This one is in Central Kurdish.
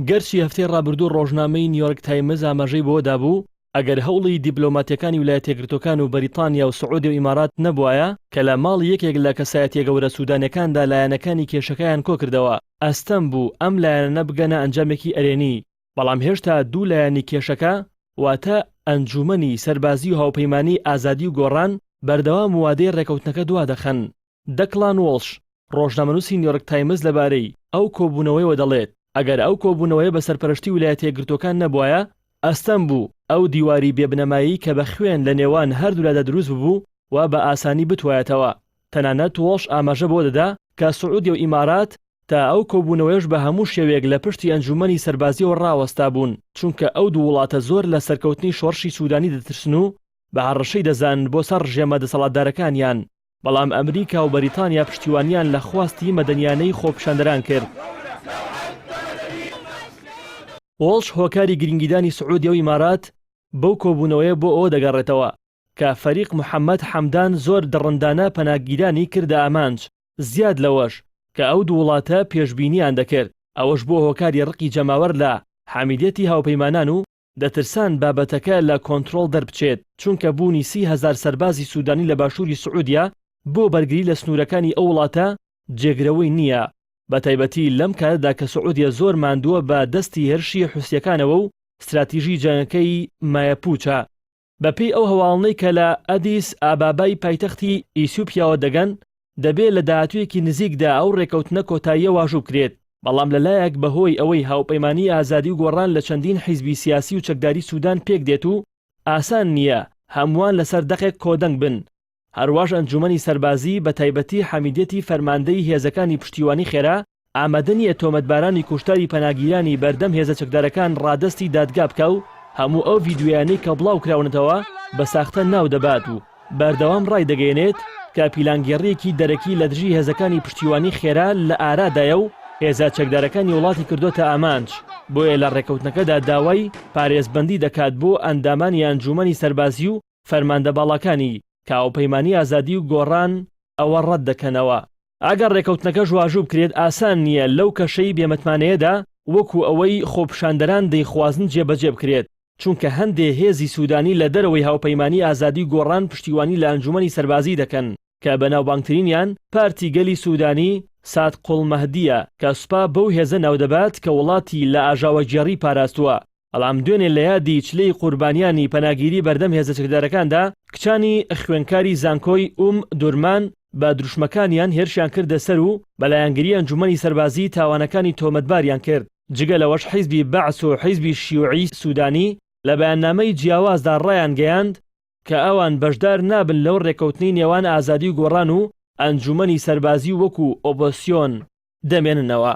گەرچی هەفتەی ڕابردوو ڕۆژنامەی نیویۆرک تایمز ئاماژەی بۆ دابوو ئەگەر هەوڵی دیپلۆماتیەکانی ویلایەتە یەکگرتووەکان و بەریتانیا و سعودی و ئیمارات نەبوایە کە لە ماڵ یەکێک لە کەسایەتیە گەورە سوودانیەکاندا لایەنەکانی کێشەکەیان کۆ کردەوە ئەستەم بوو ئەم لایەنە بگەنە ئەنجامێکی ئەرێنی، بەڵام هێشتا دوو لایەنی کێشەکە واتە ئەنجومەنی سەربازی و هاوپەیمانی ئازادی و گۆڕان بەردەوام وادەی ڕێکەوتنەکە دوا دەخەن. دەکلان وۆڵش ڕۆژنامەنووسی نیویۆرک تایمز لەبارەی ئەو کۆبوونەوەیەوە دەڵێت ئەگەر ئەو کۆبوونەوەیە بە سەرپەرشتی ویلایەتە یەکگرتووەکان نەبوایە ئەستەم بوو ئەو دیواری بێبنەمایی کە بە خوێن لە نێوان هەردوولادا دروست ببوو و بە ئاسانی بتوایەتەوە. تەنانەت وۆڵش ئاماژە بۆ دەدا کە سعودی و ئیمارات تا ئەو کۆبوونەوەیش بە هەموو شێوەیەک لە پشتی ئەنجومەنی سەربازیەوە ڕاوەستا بوون، چونکە ئەو دوو وڵاتە زۆر لە سەرکەوتنی شۆڕشی سوودانی دەترسن و بە هەڕەشەی دەزان بۆ سەر ڕژێمە دەسەڵاتدارەکانیان، بەڵام ئەمریکا و بەریتانیا پشتیوانیان لە خواستی مەدەنیانەی خۆپیشاندەران کرد. وۆڵش هۆکاری گرنگیدانی سعودی و ئیمارات بەو کۆبوونەوەیە بۆ ئەوە دەگەڕێتەوە کە فەریق محەممەد حەمدان زۆر دڕندانە پەناگیرانی کردە ئامانج، زیاد لەوەش کە ئەو دوو وڵاتە پێشبینیان دەکرد، ئەوەش بۆ هۆکاری ڕقی جەماوەر لە حامیدەتی هاوپەیمانان و دەترسان بابەتەکە لە کۆنتڕۆڵ دەربچێت، چونکە بوونی 30,000 سەربازی سوودانی لە باشووری سعودیا بۆ بەرگری لە سنوورەکانی ئەو وڵاتە جێگرەوەی نییە، بە تایبەتی لەم کاتدا کە سعودیا زۆر ماندووە بە دەستی هێرشی حوسیەکانەوە و استراتیژی جەنگەکەی مایەپوچە. بەپێی ئەو هەواڵنەی کە لە ئەدیس ئابابای پایتەختی ئیسیوپیاوە دەگەن دەبێت لە داهاتوویەکی نزیکدا ئەو ڕێکەوتنە کۆتاییە واژوو بکرێت، بەڵام لەلایەک بەهۆی ئەوەی هاوپەیمانی ئازادی و گۆڕان لە چەندین حیزبی سیاسی و چەکداری سوودان پێک دێت و ئاسان نییە هەمووان لەسەر دەقێک کۆدەنگ بن. هەروەش ئەنجومەنی سەربازی بە تایبەتی حەمیدەتی فەرماندەی هێزەکانی پشتیوانی خێرا ئامادە نییە تۆمەتبارانی کوشتاری پەناگیرانی بەردەم هێزە چەکدارەکان ڕادستی دادگا بکە و هەموو ئەو ڤیدیۆیانەی کە بڵاو کراونەتەوە بە ساختە ناو دەبات و بەردەوام ڕای دەگەێنێت کە پیلانگێڕیەکی دەرەکی لە دژی هێزەکانی پشتیوانی خێرا لە ئارادایە و هێزە چەکدارەکانی وڵاتی کردوتە ئامانج، بۆیە لە ڕێکەوتنەکەدا داوای پارێزبەندی دەکات بۆ ئەندامانی ئەنجومەنی سەربازی و فەرماندە باڵەکانی کە هاوپەیمانی ئازادی و گۆڕان ئەوە ڕەت دەکەنەوە. ئەگەر ڕێکەوتنەکە ژواژوو بکرێت ئاسان نییە لەو کەشەی بێمەتمانەیەدا وەکو ئەوەی خۆپیشاندەران دەیخوازن جێبەجێ بکرێت، چونکە هەندێک هێزی سوودانی لە دەرەوەی هاوپەیمانی ئازادی گۆڕان پشتیوانی لە ئەنجومەنی سەربازی دەکەن کە بەناوبانگترینیان پارتی گەلی سوودانی سات قوڵمەهدیە کە سوپا بەو هێزە ناودەبات کە وڵاتی لە ئاژاوەجێڕی پاراستووە، بەڵام دوێنێ لە یادی چلەی قوربانیانی پەناگیری بەردەم هێزە چەکدارەکاندا کچانی خوێنکاری زانکۆی دورمان بە دروشمەکانیان هێرشیان کردە سەر و بەلایەنگری ئەنجومەنی سەربازی تاوانەکانی تۆمەتباریان کرد. جگە لەوەش حیزبی بەعس و حیزبی شیوعی سوودانی لە بەیاننامەی جیاوازدا ڕایان گەیاند کە ئەوان بەشدار نابن لەو ڕێکەوتنی نێوان ئازادی و گۆڕان و ئەنجومەنی سەربازی وەکو ئۆپۆسیۆن دەمێننەوە.